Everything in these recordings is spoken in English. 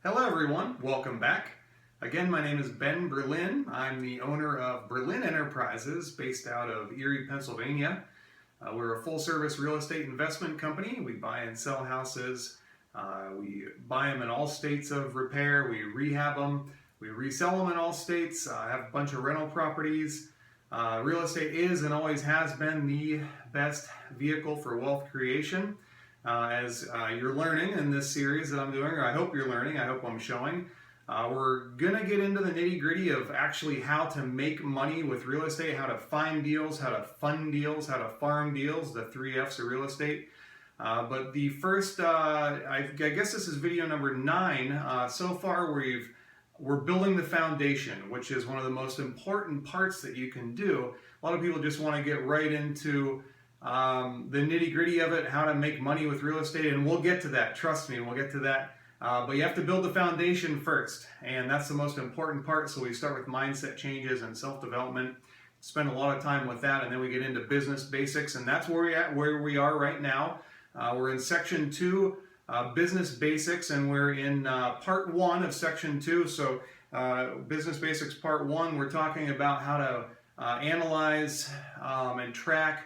Hello everyone, welcome back. Again, my name is Ben Berlin. I'm the owner of Berlin Enterprises based out of Erie, Pennsylvania. We're a full-service real estate investment company. We buy and sell houses. We buy them in all states of repair. We rehab them. We resell them in all states. I have a bunch of rental properties. Real estate is and always has been the best vehicle for wealth creation. As you're learning in this series that I'm doing, or I hope you're learning, I hope I'm showing, we're going to get into the nitty-gritty of actually how to make money with real estate, how to find deals, how to fund deals, how to farm deals, the 3 F's of real estate. But the first, I guess this is video number 9. So far we're building the foundation, which is one of the most important parts that you can do. A lot of people just want to get right into the nitty-gritty of it, how to make money with real estate, and we'll get to that. Trust me, we'll get to that. But you have to build the foundation first, and that's the most important part. So we start with mindset changes and self-development, spend a lot of time with that, and then we get into business basics, and that's where we are right now. We're in section 2, business basics, and we're in part 1 of section 2. So business basics part 1, we're talking about how to analyze and track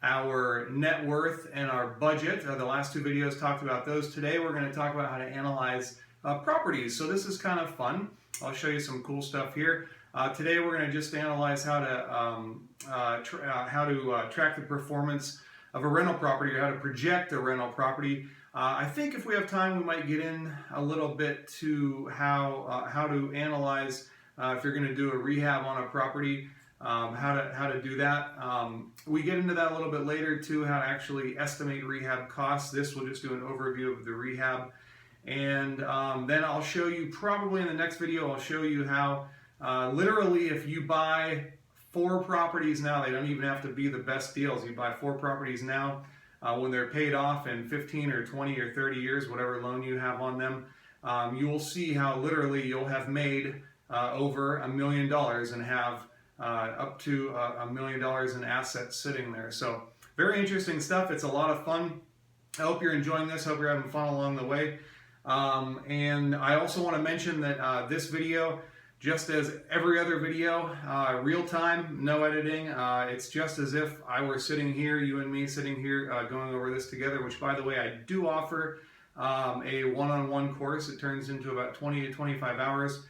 our net worth and our budget. The last 2 videos talked about those. Today we're going to talk about how to analyze properties. So this is kind of fun. I'll show you some cool stuff here. Today we're going to just analyze how to track the performance of a rental property, or how to project a rental property. I think if we have time, we might get in a little bit to how to analyze if you're going to do a rehab on a property. How to do that. We get into that a little bit later too, how to actually estimate rehab costs. This will just do an overview of the rehab. And then I'll show you, probably in the next video, I'll show you how literally if you buy 4 properties now, they don't even have to be the best deals. You buy 4 properties now, when they're paid off in 15 or 20 or 30 years, whatever loan you have on them, you will see how literally you'll have made over $1 million and have up to $1 million in assets sitting there. So very interesting stuff. It's a lot of fun. I hope you're enjoying this. Hope you're having fun along the way. And I also want to mention that this video, just as every other video, real time, no editing. It's just as if I were sitting here, you and me sitting here, going over this together, which, by the way, I do offer a one-on-one course. It turns into about 20 to 25 hours.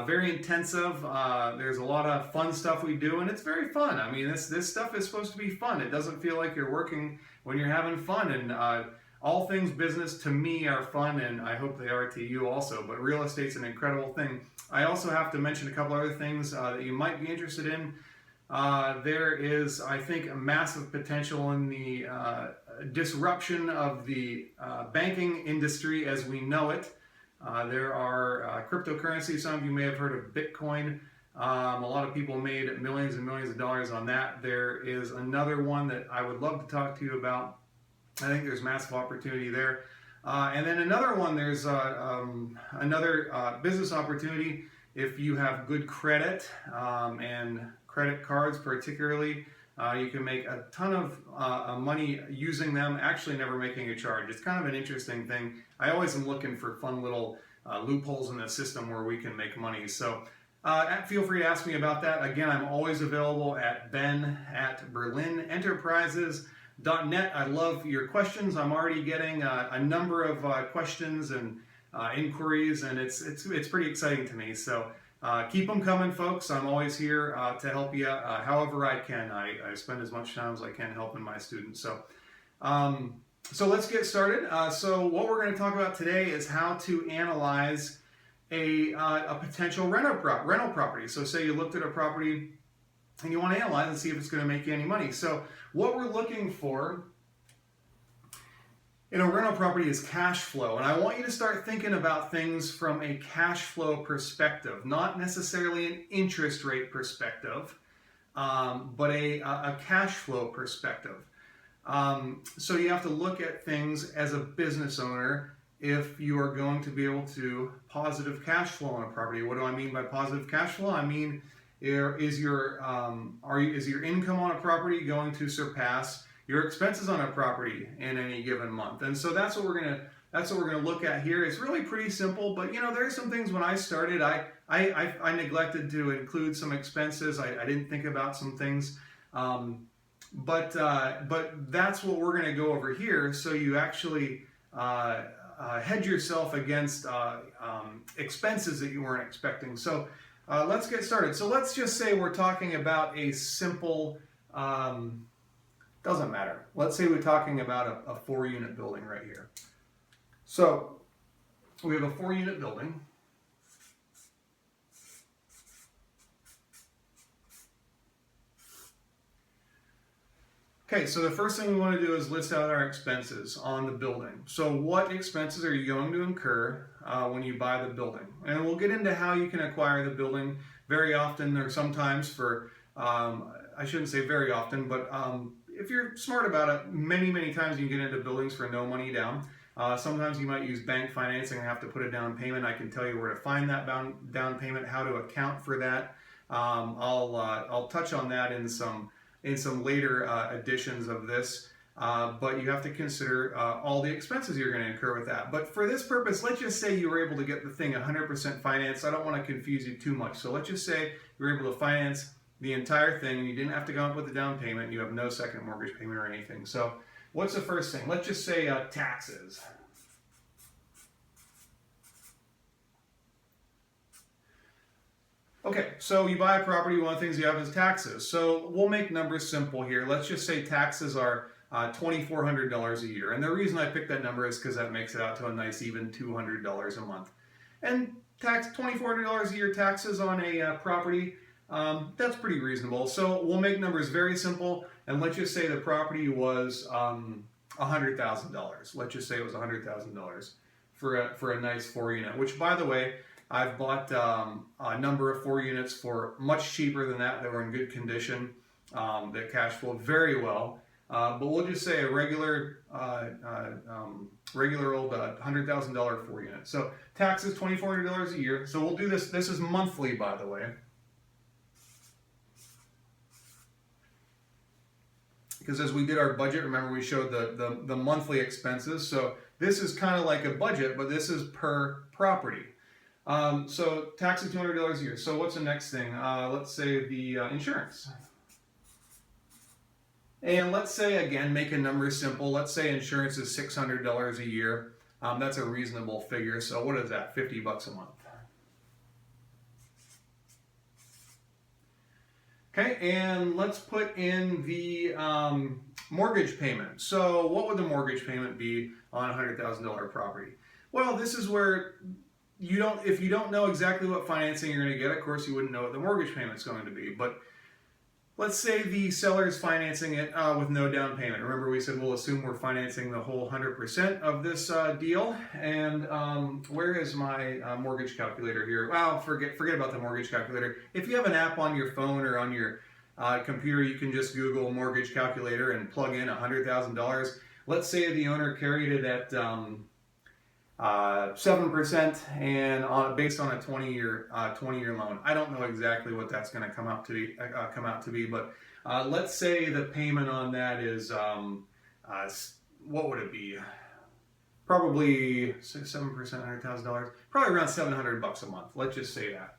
Very intensive. There's a lot of fun stuff we do, and it's very fun. I mean, this stuff is supposed to be fun. It doesn't feel like you're working when you're having fun, and all things business to me are fun, and I hope they are to you also. But real estate's an incredible thing. I also have to mention a couple other things that you might be interested in. There is, I think, a massive potential in the disruption of the banking industry as we know it. There are cryptocurrencies. Some of you may have heard of Bitcoin. A lot of people made millions and millions of dollars on that. There is another one that I would love to talk to you about. I think there's massive opportunity there. And then another one, there's another business opportunity if you have good credit and credit cards particularly. You can make a ton of money using them, actually never making a charge. It's kind of an interesting thing. I always am looking for fun little loopholes in the system where we can make money. So feel free to ask me about that. Again, I'm always available at ben@berlinenterprises.net. I love your questions. I'm already getting a number of questions and inquiries, and it's pretty exciting to me. So keep them coming, folks. I'm always here to help you however I can. I spend as much time as I can helping my students. So let's get started. So what we're going to talk about today is how to analyze a potential rental property. So say you looked at a property and you want to analyze and see if it's going to make you any money. So what we're looking for in a rental property is cash flow. And I want you to start thinking about things from a cash flow perspective, not necessarily an interest rate perspective, but a cash flow perspective. So you have to look at things as a business owner if you are going to be able to positive cash flow on a property. What do I mean by positive cash flow? I mean, is your income on a property going to surpass your expenses on a property in any given month? And so that's what we're going to that's what we're going to look at here. It's really pretty simple, but there are some things when I started, I neglected to include some expenses. I didn't think about some things. But that's what we're going to go over here, so you actually hedge yourself against expenses that you weren't expecting. So let's get started. So let's just say we're talking about a simple, doesn't matter. Let's say we're talking about a 4-unit building right here. So we have a 4-unit building. Okay, so the first thing we want to do is list out our expenses on the building. So what expenses are you going to incur when you buy the building? And we'll get into how you can acquire the building. Very often, or sometimes for, I shouldn't say very often, but if you're smart about it, many times you can get into buildings for no money down. Sometimes you might use bank financing and have to put a down payment. I can tell you where to find that down payment, how to account for that. I'll touch on that in some later editions of this, but you have to consider all the expenses you're going to incur with that. But for this purpose, let's just say you were able to get the thing 100% financed. I don't want to confuse you too much. So let's just say you were able to finance the entire thing and you didn't have to come up with a down payment. You have no second mortgage payment or anything. So what's the first thing? Let's just say taxes. Okay, so you buy a property, one of the things you have is taxes. So we'll make numbers simple here. Let's just say taxes are $2,400 a year. And the reason I picked that number is because that makes it out to a nice even $200 a month. And $2,400 a year taxes on a property, that's pretty reasonable. So we'll make numbers very simple, and let's just say the property was $100,000. Let's just say it was $100,000 for a nice 4-unit, which, by the way, I've bought a number of 4 units for much cheaper than that were in good condition, that cash flow very well. But we'll just say a regular old $100,000 4 unit. So taxes $2,400 a year. So we'll do this. This is monthly, by the way, because as we did our budget, remember we showed the monthly expenses. So this is kind of like a budget, but this is per property. So taxes $200 a year. So what's the next thing? Let's say the insurance. And let's say, again, make a number simple. Let's say insurance is $600 a year. That's a reasonable figure. So what is that? $50 a month. Okay, and let's put in the mortgage payment. So what would the mortgage payment be on a $100,000 property? Well, this is where if you don't know exactly what financing you're going to get, of course you wouldn't know what the mortgage payment's going to be. But let's say the seller is financing it with no down payment. Remember, we said we'll assume we're financing the whole 100% of this deal. And where is my mortgage calculator here? Well, forget about the mortgage calculator. If you have an app on your phone or on your computer, you can just Google mortgage calculator and plug in $100,000. Let's say the owner carried it at 7% and based on a 20-year loan. I don't know exactly what that's going to come out to be, but let's say the payment on that is what would it be? Probably 7%, $100,000. Probably around $700 a month. Let's just say that.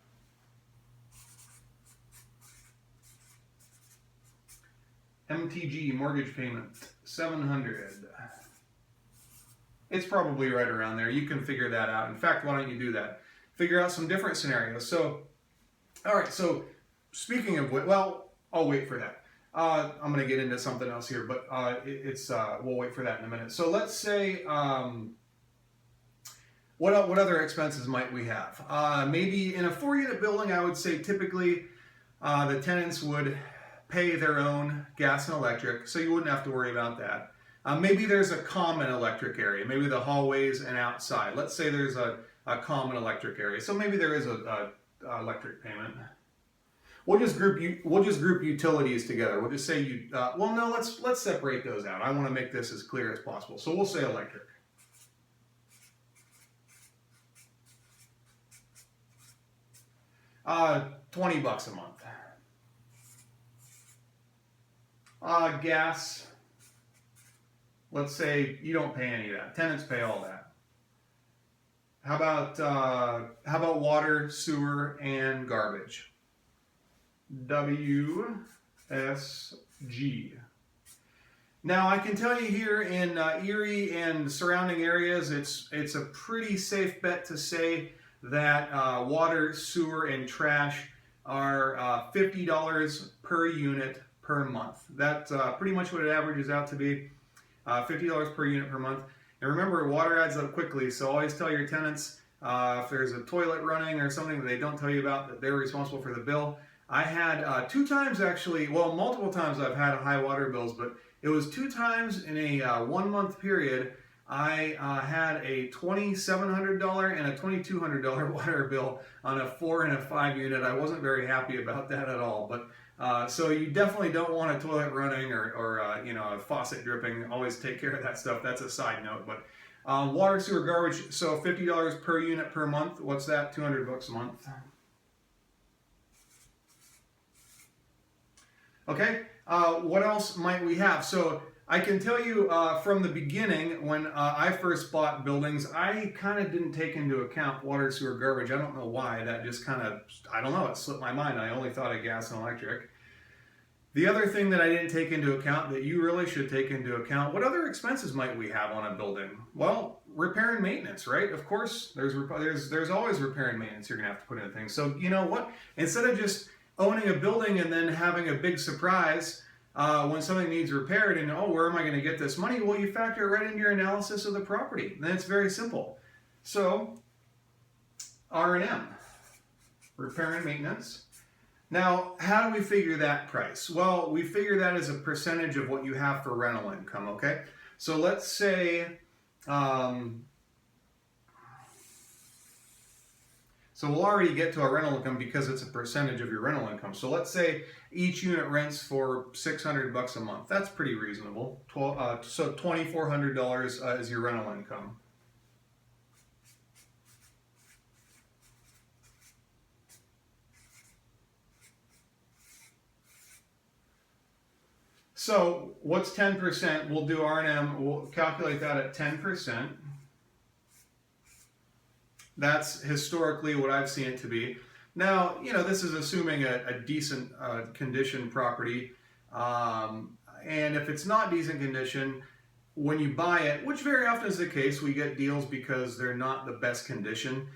MTG mortgage payment $700. It's probably right around there. You can figure that out. In fact, why don't you do that? Figure out some different scenarios. So, all right. So, speaking of which, well, I'll wait for that. I'm going to get into something else here, but we'll wait for that in a minute. So, let's say, what other expenses might we have? Maybe in a 4-unit building, I would say typically the tenants would pay their own gas and electric, so you wouldn't have to worry about that. Maybe there's a common electric area, maybe the hallways and outside. Let's say there's a common electric area, so maybe there is a electric payment. We'll just group utilities together. We'll just say well, no, let's separate those out. I want to make this as clear as possible. So we'll say electric. $20 a month. Gas. Let's say you don't pay any of that. Tenants pay all that. How about water, sewer, and garbage? WSG. Now I can tell you here in Erie and surrounding areas, it's a pretty safe bet to say that water, sewer, and trash are $50 per unit per month. That's pretty much what it averages out to be, $50 per unit per month. And remember, water adds up quickly, so always tell your tenants if there's a toilet running or something that they don't tell you about, that they're responsible for the bill. I had 2 times actually, well, multiple times I've had high water bills, but it was 2 times in a 1 month period. I had a $2,700 and a $2,200 water bill on a 4 and a 5 unit. I wasn't very happy about that at all. But so you definitely don't want a toilet running or you know, a faucet dripping. Always take care of that stuff. That's a side note. But water, sewer, garbage. So $50 per unit per month. What's that? $200 a month. Okay, what else might we have? So I can tell you from the beginning, when I first bought buildings, I kind of didn't take into account water, sewer, garbage. I don't know why. That just kind of, I don't know, it slipped my mind. I only thought of gas and electric. The other thing that I didn't take into account that you really should take into account, what other expenses might we have on a building? Well, repair and maintenance, right? Of course, there's always repair and maintenance you're going to have to put in things. So you know what? Instead of just owning a building and then having a big surprise when something needs repaired and, oh, where am I going to get this money? Well, you factor it right into your analysis of the property. Then it's very simple. So, R&M, repair and maintenance. Now, how do we figure that price? Well, we figure that as a percentage of what you have for rental income, okay? So let's say, so we'll already get to our rental income because it's a percentage of your rental income. So let's say each unit rents for $600 a month. That's pretty reasonable. So $2,400 is your rental income. So what's 10%? We'll do R&M. We'll calculate that at 10%. That's historically what I've seen it to be. Now, you know, this is assuming a decent condition property. And if it's not decent condition, when you buy it, which very often is the case, we get deals because they're not the best condition.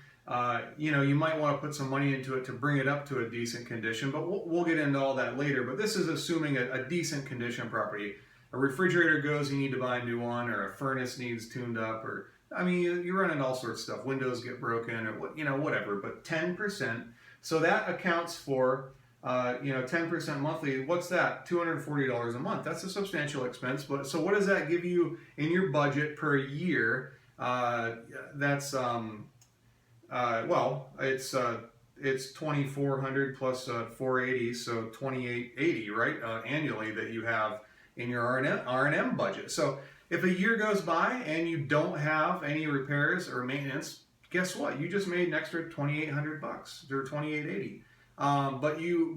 You know, you might want to put some money into it to bring it up to a decent condition, but we'll get into all that later. But this is assuming a decent condition property. A refrigerator goes, you need to buy a new one, or a furnace needs tuned up, or I mean, you run into all sorts of stuff. Windows get broken, or what, you know, whatever. But 10%. So that accounts for, you know, 10% monthly. What's that? $240 a month. That's a substantial expense. But so what does that give you in your budget per year? That's well, it's $2,400 plus $480, so $2,880, right? Annually that you have in your R&M budget. So if a year goes by and you don't have any repairs or maintenance, guess what? You just made an extra $2,800 or $2,880.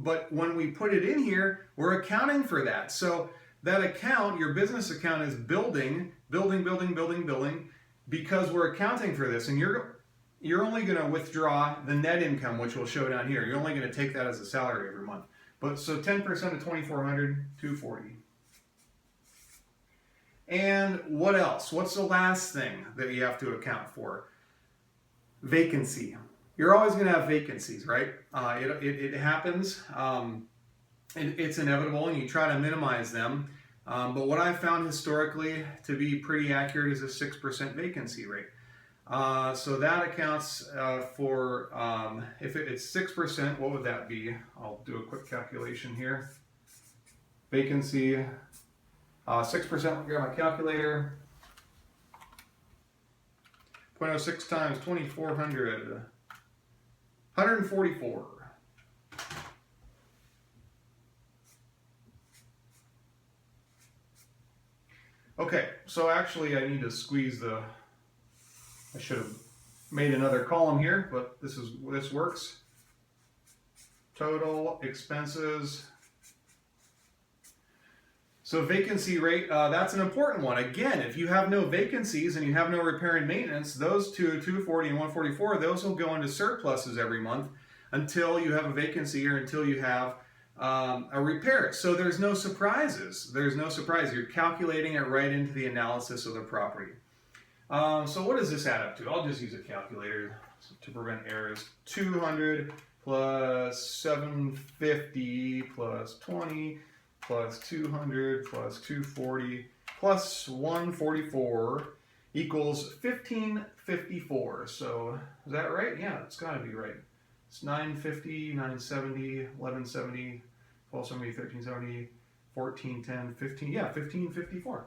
But when we put it in here, we're accounting for that. So that account, your business account, is building, because we're accounting for this. And you're only going to withdraw the net income, which we'll show down here. You're only going to take that as a salary every month. But so 10% of $2,400, $240. And what else? What's the last thing that you have to account for? Vacancy. You're always going to have vacancies, right? It happens. It's inevitable, and you try to minimize them. But what I've found historically to be pretty accurate is a 6% vacancy rate. So that accounts for, if it's 6%, what would that be? I'll do a quick calculation here. Vacancy, 6%, I'll grab my calculator. 0.06 times 2,400, 144. Okay, so actually I need to squeeze I should have made another column here, but this works. Total expenses. So vacancy rate, that's an important one. Again, if you have no vacancies and you have no repair and maintenance, those two, 240 and 144, those will go into surpluses every month until you have a vacancy or until you have a repair. So there's no surprises. There's no surprise. You're calculating it right into the analysis of the property. So what does this add up to? I'll just use a calculator to prevent errors. 200 plus 750 plus 20 plus 200 plus 240 plus 144 equals 1554. So is that right? Yeah, it's got to be right. It's 950, 970, 1170, 1270, 1370, 1410, 15. Yeah, 1554.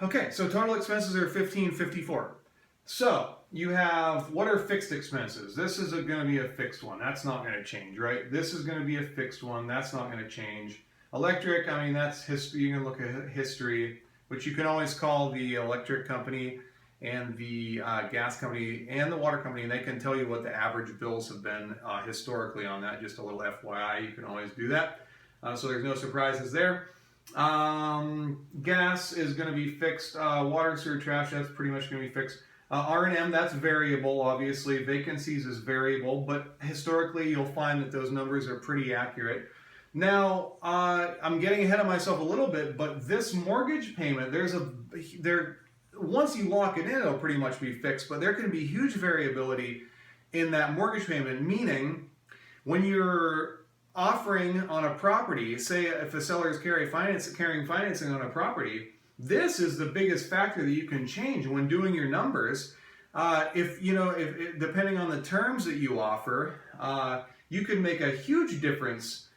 Okay, so total expenses are 1554. So you have, what are fixed expenses? This is going to be a fixed one. That's not going to change, right? This is going to be a fixed one. That's not going to change. Electric, I mean, that's history. You can look at history, which you can always call the electric company and the gas company and the water company, and they can tell you what the average bills have been historically on that. Just a little FYI, you can always do that. So there's no surprises there. Gas is going to be fixed. Water, sewer, trash, that's pretty much going to be fixed. R&M, that's variable, obviously. Vacancies is variable, but historically you'll find that those numbers are pretty accurate. Now, I'm getting ahead of myself a little bit, but this mortgage payment, once you lock it in, it'll pretty much be fixed, but there can be huge variability in that mortgage payment, meaning when you're offering on a property, say if a seller is carrying financing on a property, this is the biggest factor that you can change when doing your numbers. If depending on the terms that you offer, you can make a huge difference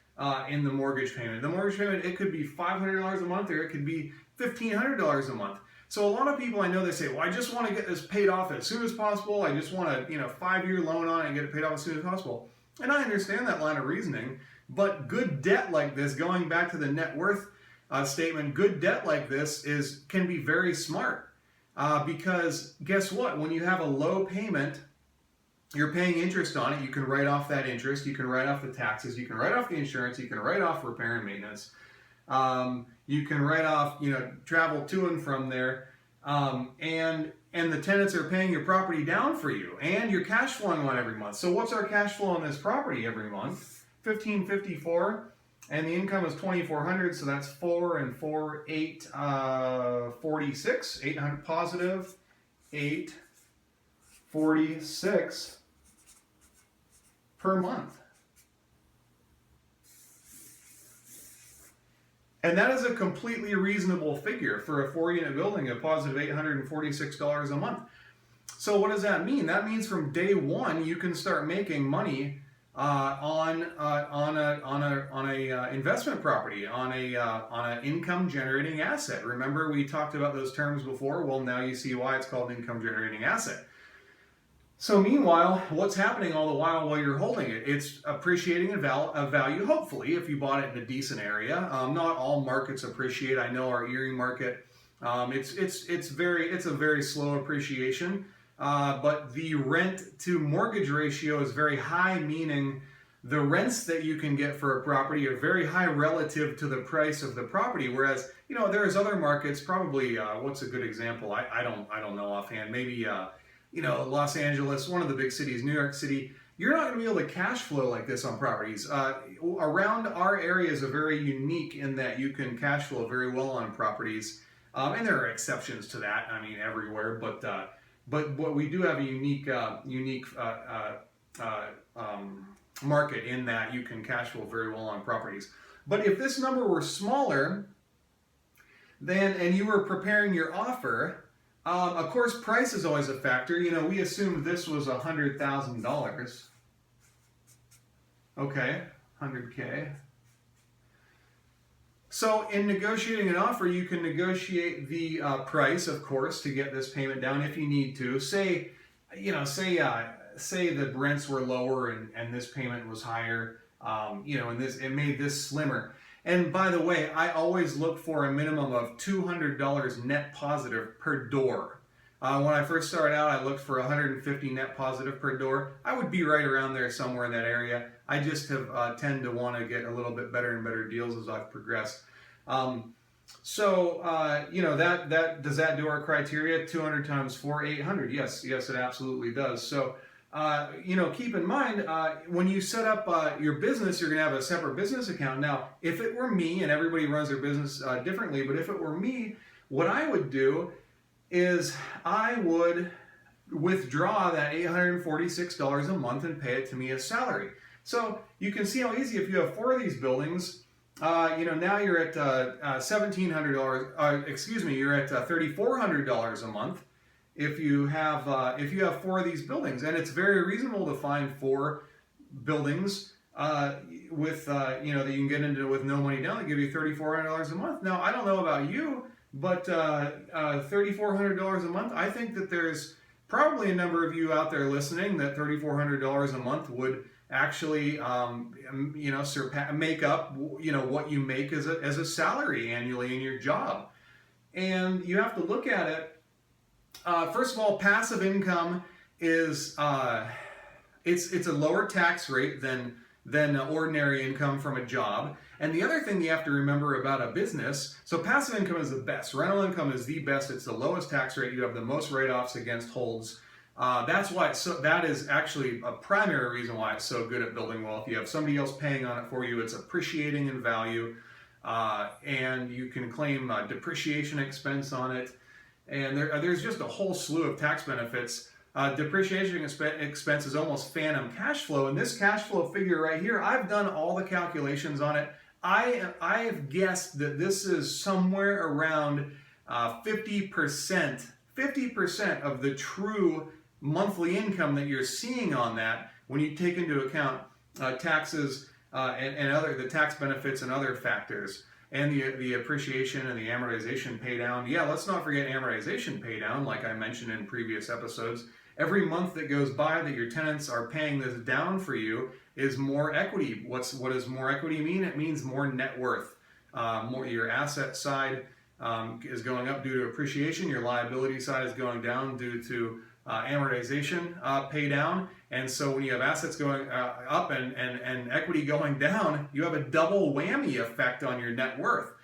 in the mortgage payment. The mortgage payment, it could be $500 a month or it could be $1,500 a month. So a lot of people I know, they say, well, I just want to get this paid off as soon as possible. I just want a 5-year loan on it and get it paid off as soon as possible. And I understand that line of reasoning, but good debt like this, going back to the net worth statement, good debt like this can be very smart because guess what? When you have a low payment, you're paying interest on it. You can write off that interest. You can write off the taxes. You can write off the insurance. You can write off repair and maintenance. You can write off, travel to and from there. And the tenants are paying your property down for you, and you're cash flowing on every month. So what's our cash flow on this property every month? $1,554. And the income is $2,400, so that's 4 and 4, 8, 46, 800 positive, 846 per month. And that is a completely reasonable figure for a 4-unit building, a positive $846 a month. So what does that mean? That means from day one, you can start making money on a investment property, on an income generating asset. Remember we talked about those terms before? Well, now you see why it's called an income generating asset. So meanwhile, what's happening all the while you're holding it? It's appreciating in value, hopefully, if you bought it in a decent area. Not all markets appreciate. I know our Erie market, it's a very slow appreciation. But the rent to mortgage ratio is very high, meaning the rents that you can get for a property are very high relative to the price of the property. Whereas, there's other markets, probably, what's a good example? I don't know offhand. Maybe, Los Angeles, one of the big cities, New York City. You're not going to be able to cash flow like this on properties. Around our areas are very unique in that you can cash flow very well on properties. And there are exceptions to that, everywhere, but we do have a unique market in that you can cash flow very well on properties. But if this number were smaller, and you were preparing your offer, of course, price is always a factor. We assumed this was $100,000. Okay, 100K. So in negotiating an offer, you can negotiate the price, of course, to get this payment down if you need to. Say the rents were lower and this payment was higher, and it made this slimmer. And by the way, I always look for a minimum of $200 net positive per door. When I first started out, I looked for 150 net positive per door. I would be right around there somewhere in that area. I just have tend to want to get a little bit better and better deals as I've progressed. You know, that does that do our criteria? 200 times 4, 800. Yes, it absolutely does. So, you know, keep in mind, when you set up your business, you're going to have a separate business account. Now, if it were me, and everybody runs their business differently, but if it were me, what I would do is I would withdraw that $846 a month and pay it to me as salary. So you can see how easy, if you have 4 of these buildings, you know, now you're at $1,700. Excuse me, you're at $3,400 a month if you have 4 of these buildings, and it's very reasonable to find 4 buildings with you know, that you can get into with no money down that give you $3,400 a month. Now, I don't know about you, but $3,400 a month, I think that there's probably a number of you out there listening that $3,400 a month would actually, you know, make up, you know, what you make as a salary annually in your job. And you have to look at it. First of all, passive income is it's a lower tax rate than ordinary income from a job. And the other thing you have to remember about a business, so passive income is the best. Rental income is the best. It's the lowest tax rate. You have the most write-offs against holds. That's why that is actually a primary reason why it's so good at building wealth. You have somebody else paying on it for you. It's appreciating in value, and you can claim depreciation expense on it. And there's just a whole slew of tax benefits. Depreciation expense is almost phantom cash flow. And this cash flow figure right here, I've done all the calculations on it. I have guessed that this is somewhere around 50% of the true monthly income that you're seeing on that when you take into account taxes and the tax benefits and other factors, and the appreciation and the amortization pay down. Yeah, let's not forget amortization pay down, like I mentioned in previous episodes. Every month that goes by that your tenants are paying this down for you is more equity. What does more equity mean? It means more net worth. Your asset side is going up due to appreciation. Your liability side is going down due to amortization pay down. And so when you have assets going up and equity going down, you have a double whammy effect on your net worth.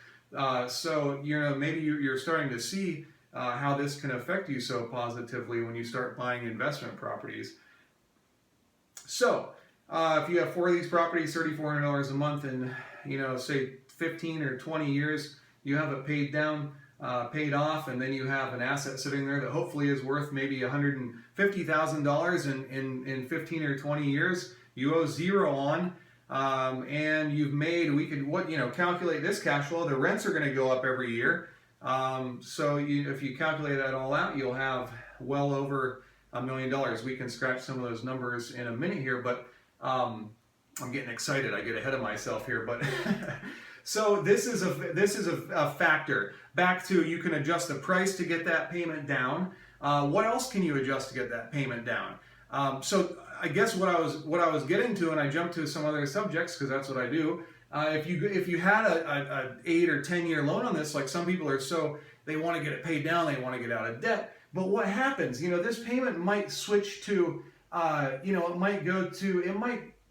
So, you know, maybe you're starting to see how this can affect you so positively when you start buying investment properties. So, if you have 4 of these properties, $3,400 a month, and, you know, say 15 or 20 years, you have it paid down, paid off, and then you have an asset sitting there that hopefully is worth maybe $150,000 in 15 or 20 years. You owe zero on, and you've made, calculate this cash flow. The rents are going to go up every year. So if you calculate that all out, you'll have well over $1 million. We can scratch some of those numbers in a minute here, but I'm getting excited. I get ahead of myself here, but so this is a factor. Back to, you can adjust the price to get that payment down. What else can you adjust to get that payment down? So I guess what I was getting to, and I jumped to some other subjects because that's what I do. If you had a 8 or 10 year loan on this, like some people are, so they want to get it paid down, they want to get out of debt. But what happens? You know, this payment might switch to, it might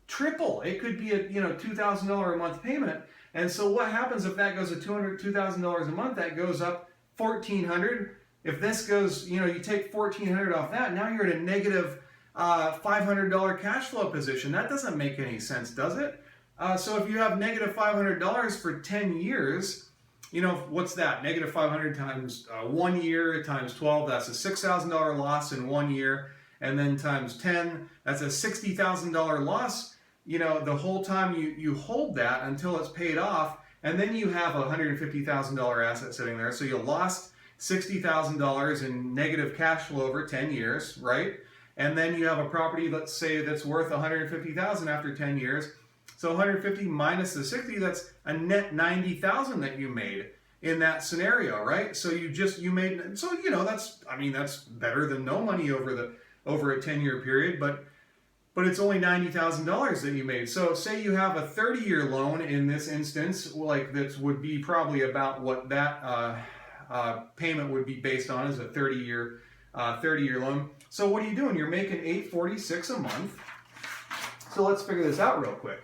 triple. It could be a $2,000 a month payment. And so what happens if that goes to $2,000 a month? That goes up $1,400. If this goes, you take $1,400 off that, now you're at a negative $500 cash flow position. That doesn't make any sense, does it? So if you have negative $500 for 10 years, what's that? Negative 500 times 1 year times 12, that's a $6,000 loss in 1 year. And then times 10, that's a $60,000 loss. The whole time you hold that until it's paid off, and then you have a $150,000 asset sitting there. So you lost $60,000 in negative cash flow over 10 years, right? And then you have a property, let's say, that's worth $150,000 after 10 years. So 150 minus the 60, that's a net 90,000 that you made in that scenario, right? So you made, so that's better than no money over a 10-year period, but it's only $90,000 that you made. So say you have a 30-year loan in this instance, like that would be probably about what that payment would be based on, is a 30-year 30-year loan. So what are you doing? You're making $846 a month. So let's figure this out real quick.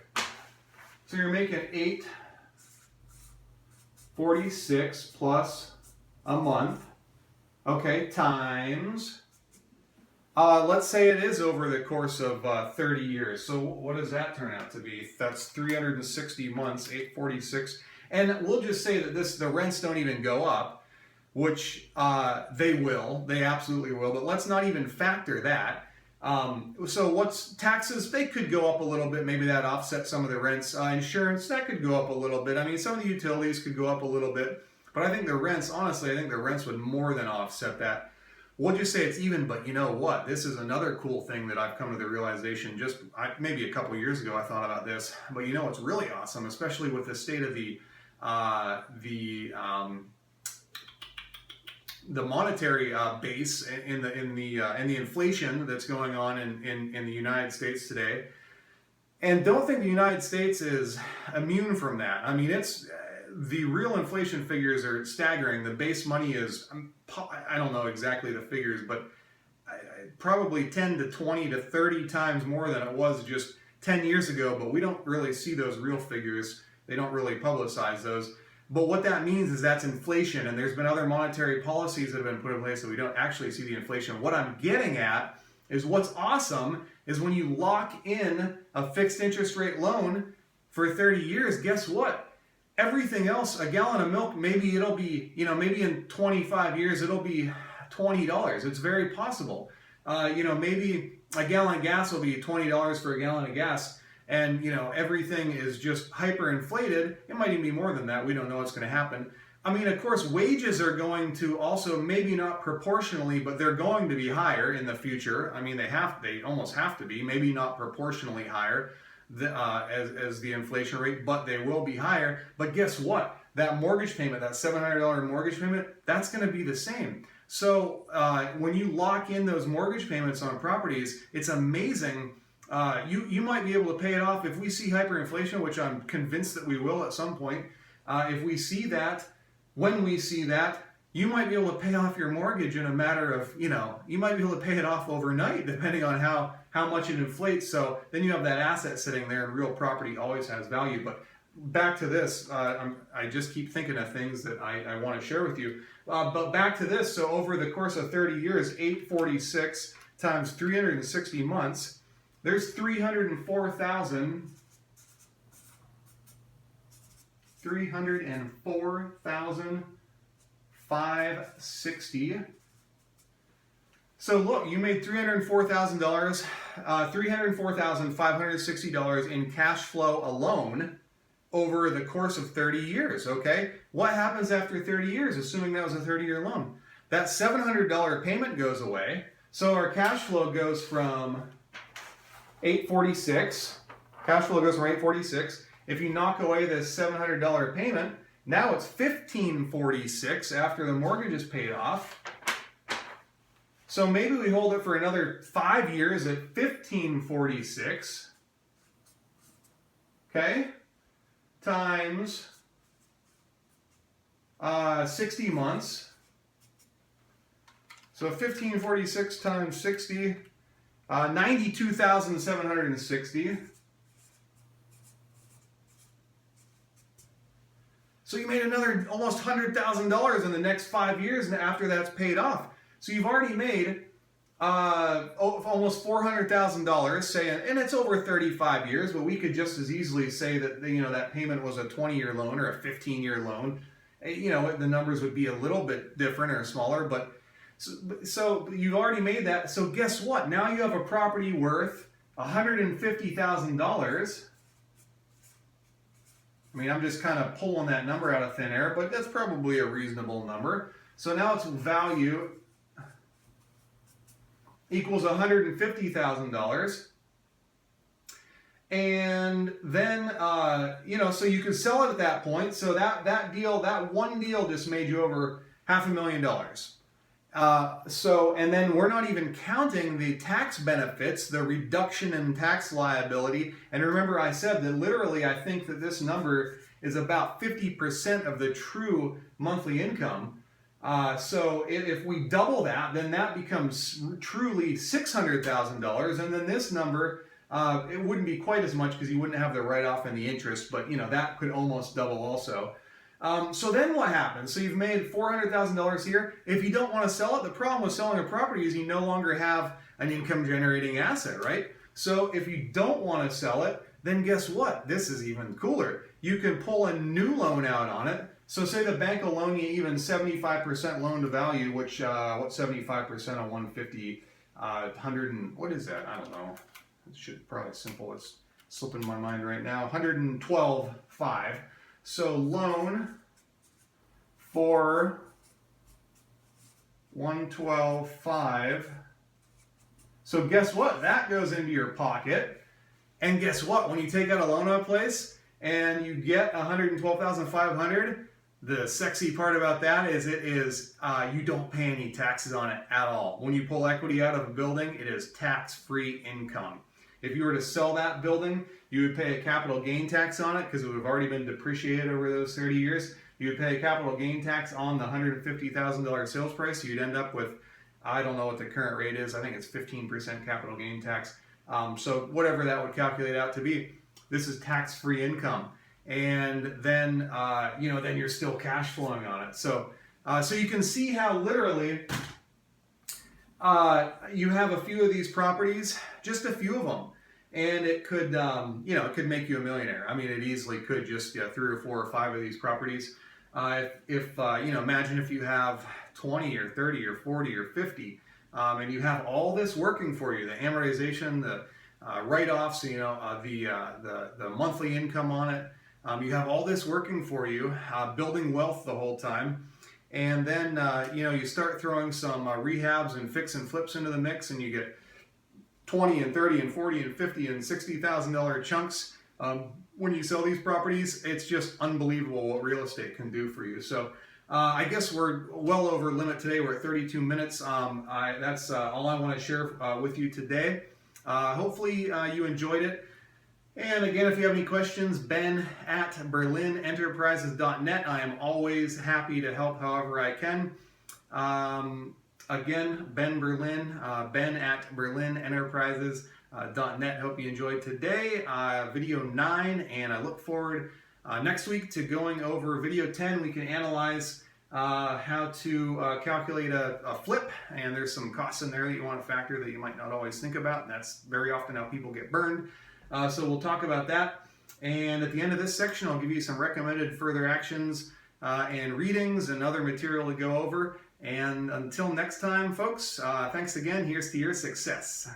So you're making $846 plus a month, okay, times, let's say it is over the course of 30 years. So what does that turn out to be? That's 360 months, 846. And we'll just say that the rents don't even go up, which they will, they absolutely will, but let's not even factor that. So what's taxes? They could go up a little bit. Maybe that offsets some of the rents. Insurance, that could go up a little bit. I mean, some of the utilities could go up a little bit, but I think the rents, honestly, I think the rents would more than offset that. We'll just say it's even, but you know what? This is another cool thing that I've come to the realization maybe a couple years ago I thought about this, but you know what's really awesome, especially with the state of the monetary base and the inflation that's going on in the United States today. And don't think the United States is immune from that. I mean, the real inflation figures are staggering. The base money is, I don't know exactly the figures, but probably 10 to 20 to 30 times more than it was just 10 years ago, but we don't really see those real figures. They don't really publicize those. But what that means is that's inflation, and there's been other monetary policies that have been put in place so we don't actually see the inflation. What I'm getting at is what's awesome is when you lock in a fixed interest rate loan for 30 years, guess what? Everything else, a gallon of milk, maybe it'll be, maybe in 25 years it'll be $20. It's very possible. Maybe a gallon of gas will be $20 for a gallon of gas. And, everything is just hyperinflated. It might even be more than that. We don't know what's going to happen. I mean, of course, wages are going to also, maybe not proportionally, but they're going to be higher in the future. I mean, they almost have to be, maybe not proportionally higher as the inflation rate, but they will be higher. But guess what? That mortgage payment, that $700 mortgage payment, that's going to be the same. So when you lock in those mortgage payments on properties, it's amazing. You might be able to pay it off if we see hyperinflation, which I'm convinced that we will at some point. If we see that, when we see that, you might be able to pay off your mortgage in a matter of, you might be able to pay it off overnight, depending on how much it inflates. So then you have that asset sitting there, and real property always has value. But back to this, I just keep thinking of things that I want to share with you. But back to this, so over the course of 30 years, 846 times 360 months, there's 304,560. So look, you made $304,000, $304,560 in cash flow alone over the course of 30 years, okay? What happens after 30 years, assuming that was a 30-year loan? That $700 payment goes away, so our cash flow goes from 846. Cash flow goes from 846. If you knock away this $700 payment, now it's $1,546 after the mortgage is paid off. So maybe we hold it for another 5 years at $1,546. Okay? Times 60 months. So 1,546 times 60. 92,760. So you made another almost $100,000 in the next 5 years after that's paid off. So you've already made almost $400,000, say, and it's over 35 years, but we could just as easily say that that payment was a 20-year loan or a 15-year loan. The numbers would be a little bit different or smaller, but so you've already made that. So guess what? Now you have a property worth $150,000. I mean, I'm just kind of pulling that number out of thin air, but that's probably a reasonable number. So now its value equals $150,000. And then, so you can sell it at that point. So that one deal just made you over $500,000. And then we're not even counting the tax benefits, the reduction in tax liability. And remember, I said that literally I think that this number is about 50% of the true monthly income. So if we double that, then that becomes truly $600,000, and then this number, it wouldn't be quite as much because you wouldn't have the write-off and the interest, but that could almost double also. So then what happens? So you've made $400,000 here. If you don't want to sell it, the problem with selling a property is you no longer have an income-generating asset, right? So if you don't want to sell it, then guess what? This is even cooler. You can pull a new loan out on it. So say the bank will loan you even 75% loan to value, which, what's 75% of 150? 100 and, what is that? I don't know. It should probably simple. It's slipping my mind right now. 112.5. So loan for 112.5. So guess what? That goes into your pocket. And guess what? When you take out a loan on a place and you get 112,500, the sexy part about that is you don't pay any taxes on it at all. When you pull equity out of a building, it is tax-free income. If you were to sell that building, you would pay a capital gain tax on it because it would have already been depreciated over those 30 years. You would pay a capital gain tax on the $150,000 sales price. So you'd end up with, I don't know what the current rate is. I think it's 15% capital gain tax. So whatever that would calculate out to be, this is tax-free income. And then, then you're still cash flowing on it. So you can see how literally you have a few of these properties, just a few of them, and it could, it could make you a millionaire. I mean, it easily could, just 3 or 4 or 5 of these properties. Imagine if you have 20 or 30 or 40 or 50, and you have all this working for you, the amortization, the write-offs, the monthly income on it. You have all this working for you, building wealth the whole time. And then, you start throwing some rehabs and fix and flips into the mix, and you get 20 and 30 and 40 and 50 and $60,000 chunks. When you sell these properties, it's just unbelievable what real estate can do for you. So I guess we're well over limit today. We're at 32 minutes. That's all I want to share with you today. Hopefully you enjoyed it. And again, if you have any questions, ben@berlinenterprises.net. I am always happy to help however I can. Again, Ben Berlin, ben@berlinenterprises.net. Hope you enjoyed today, video 9, and I look forward next week to going over video 10. We can analyze how to calculate a flip, and there's some costs in there that you want to factor that you might not always think about, and that's very often how people get burned. So we'll talk about that. And at the end of this section, I'll give you some recommended further actions and readings and other material to go over. And until next time, folks, thanks again. Here's to your success.